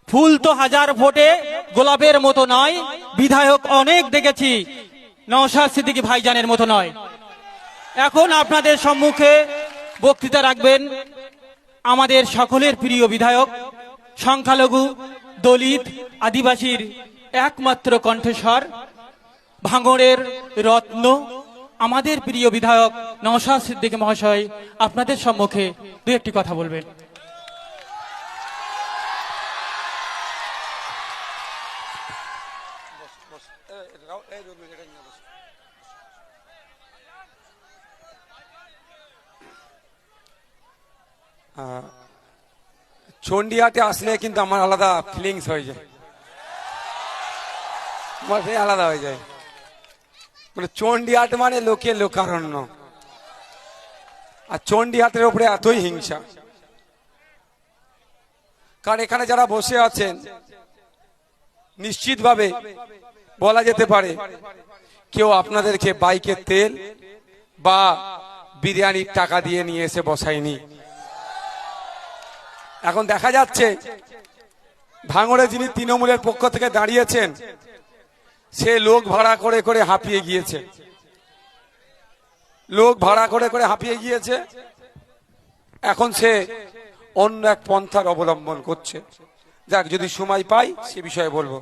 ফুল তো হাজার ফোটে, গোলাপের মতো নয়। বিধায়ক অনেক দেখেছি, নওশাদ সিদ্দিকী ভাইজানের মতো নয়। এখন আপনাদের সম্মুখে বক্তৃতা রাখবেন আমাদের সকলের প্রিয় বিধায়ক, সংখ্যালঘু, দলিত, আদিবাসীর একমাত্র কণ্ঠস্বর, ভাঙড়ের রত্ন, আমাদের প্রিয় বিধায়ক নওশাদ সিদ্দিকী মহাশয় আপনাদের সম্মুখে দু একটি কথা বলবেন। চন্ডিহাটে আসলে কিন্তু আমার আলাদা ফিলিংস হয়ে যায়, আমার আলাদা হয়ে যায়। মানে চন্ডিহাট মানে লোকে লোকারণ্য, আর চন্ডিহাটের উপরে এতই হিংসা। কারণ এখানে যারা বসে আছেন নিশ্চিতভাবে বলা যেতে পারে কেউ আপনাদেরকে বাইকের তেল বা বিরিয়ানির টাকা দিয়ে নিয়ে এসে বসায়নি। এখন দেখা যাচ্ছে ভাঙড়ে যিনি তৃণমূলের পক্ষ থেকে দাঁড়িয়েছেন সে লোক ভাড়া করে করে হাঁপিয়ে গিয়েছে, লোক ভাড়া করে করে হাঁপিয়ে গিয়েছে। এখন সে অন্য এক পন্থার অবলম্বন করছে। যাক, যদি সময় পাই সে বিষয়ে বলবো।